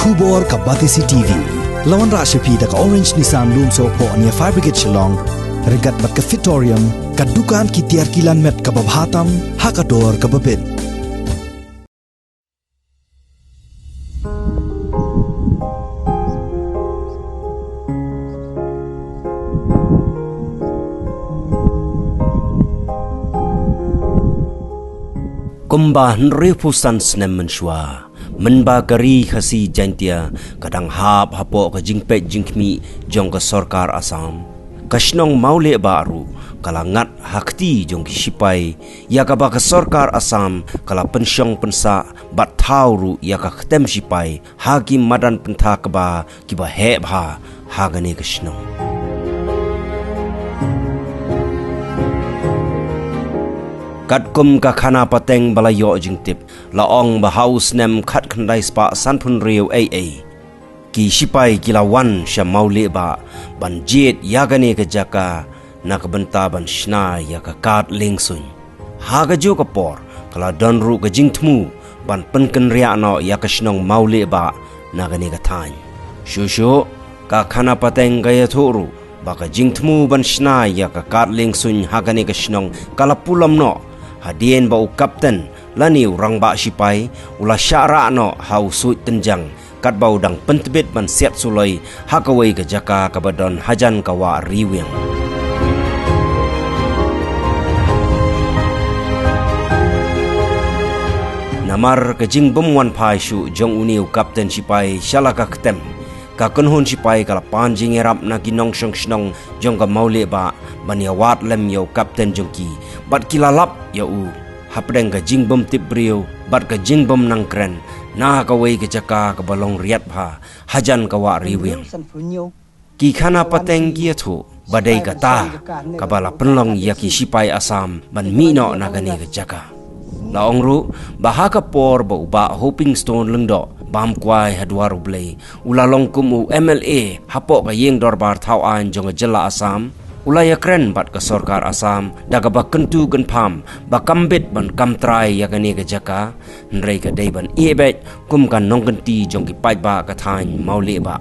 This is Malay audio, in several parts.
Khubor ka Batisi TV. Lawan Rashapi da ka Orange Nissan Lumso po ania Fire Brigade Shillong. Regat bat ka Fitorium. Ka dukan ki tiar kilan met ka babhatam. Hakador ka babin. Kumba Nrifusan snem menshwa menba kari khasi jantia kadang hap hapo ka jingpet jingkmi jong ka sarkar Assam kashnong maule baru kala ngat hakti jong ki sipai ya ka ba ka sarkar Assam kala pensyong pensa bat thauru ya ka khtem sipai hakim madan pentha ka ba ki ba he bha hagane kashnong Katkum ka khana pateng balayo jingtip laong bahaus nem khat khandai spa sanpun riu AA ki sipai kilawan sya maule ba ban jet yagane ka jaka nak benta ban shna ya ka kat lingsun haga jo ka por kala donru ka jingtmu ban penken ria no ya ka shnong maule ba nagane ka than shushu ka khana pateng gaya thoru ba ka jingtmu ban shna ya ka kat lingsun hagane ka shnong kala pulam no hadien bau kapten lani urang ba sipai ula syara no hau suit tenjang kat bau dang pentebit ban siat sulai hakawai ke jaka kabadon hajan kawa riwing namar ke jing bomwan pai shu jong uniu kapten sipai syalaka ketem ka kunhun sipai kala panjing erap na ginong shnong jong ka maule ba baniawat lem yo kapten jongki bat kilalap ya u hapdeng ka jingbom tip brio bat ka jingbom nang kren na ka wei ka jaka ka balong riat bha hajan ka wa riwing ki khana pateng ki thu badai ka ta ka bala penlong ya ki sipai Assam ban mino na gani ka jaka laong ru bahaka por ba hoping stone lengdo bam kwai hadwar blai ulalong kumu MLA hapok ka yeng dorbar thau an jong jela Assam ulaya kren bat ka sarkar Assam daga ba kentu gen pham ba kambet ban kamtrai ya kani ka jaka nrei ka dei ban ebet kum kan nong genti jong ki pai ba ka thain maule ba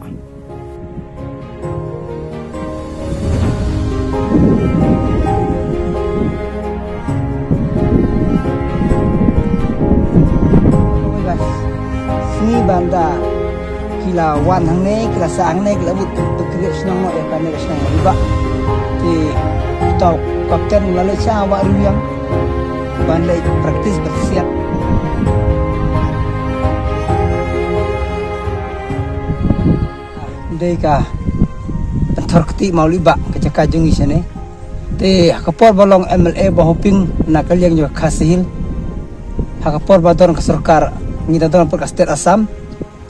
ni banda kila wan hang ne kila sang ne kila but tukri snong no ya kan ne snong riba ti tau kapten lalai cha wa riang bandai praktis bersiap dei ka pentorkti mau liba ke jaka jungi sene te kapor balong MLA bahoping nakal yang juga khasil hakapor badon ke sarkar ngita don per state Assam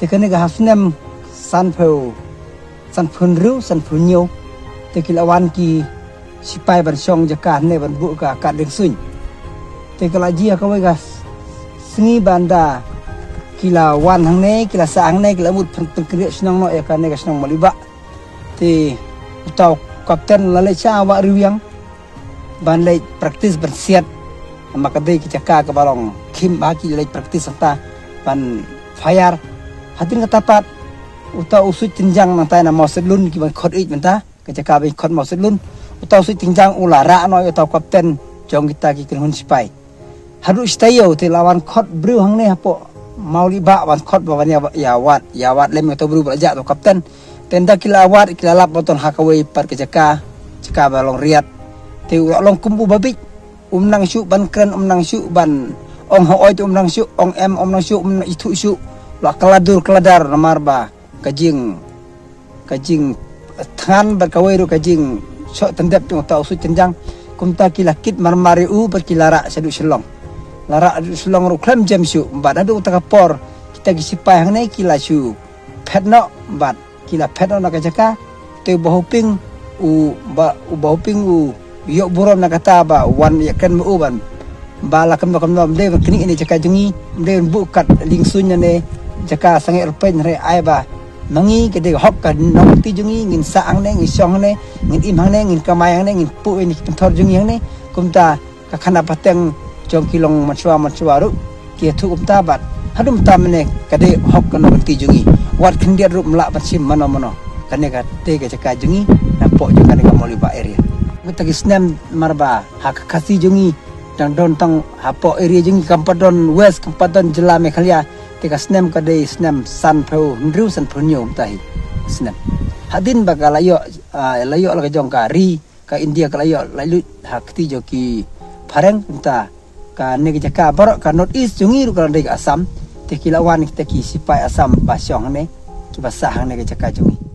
tekene ga hafnem sanphu riu sanpunyo tekilawan ki sipai ban song jaka ne ban bu ka ka deng sun tekalaji ka we ga sengi banda kilawan hang ne kila sang ne kila mut pengkri snong no ya ka ne ga snong maliba te utau kapten lalai cha wa riang ban lai praktis bersiat maka dei ki jaka ka balong kim ba ki lai praktis anta ban fire hatin katapat uta usut tinjang nantai na mosedlun ki ban khot ik menta ke jaka ban khot mosedlun uta usut tinjang ulara no uta kapten jong kita ki kunhun sipai hadu stayo te lawan khot bru hang ne hapo mauli ba ban khot ba ya wat lem uta bru belaja to kapten tenda kilawat kilalap boton hakawai par ke jaka balong riat te long kumbu babik nang syu ban kren nang syu ban ong hooi tu nang syu ong em nang syu itu syu la keladar namar ba kajing than berkawai ru kajing sok tendep tu tau su cenjang kumta kilakit marmari u berkilara sadu selong lara selong ru klem jam syu bat adu takapor kita gisipai hang nei kila syu petno bat kila petno na kajaka te bahoping u bahoping u yok burom na kata ba wan yakan mu ban bala kam de kini ini jaka jungi de bukat lingsunya ne jaka sange erpen re ai ba mangi ke de hok ka nong ti jungi ngin saang ne ngin song ne ngin im hang ne ngin kamai hang ne ngin pu ini pentor jungi hang ne kumta ka khana pateng jong kilong manswa ru ki thu kumta bat hadum ta mene ka de hok ka nong ti jungi wat kendia rup melak pacim mano kane ka te ke caka jungi napok jo kane ka moli ba area mitagi snem marba hak kasi jungi dang don tang hapo area jungi kampadon west kampadon jela Meghalaya te ka snem ka de snem san pro ndru san punyo tai snem hadin bakalayo layo la jong ka ri ka India ka layo lalu hak ti jo ki pareng ta ka ne ke caka barok ka north east jungi ru ka de Assam te kilawan te ki sipai Assam basyong ne ki basah ne ke caka jungi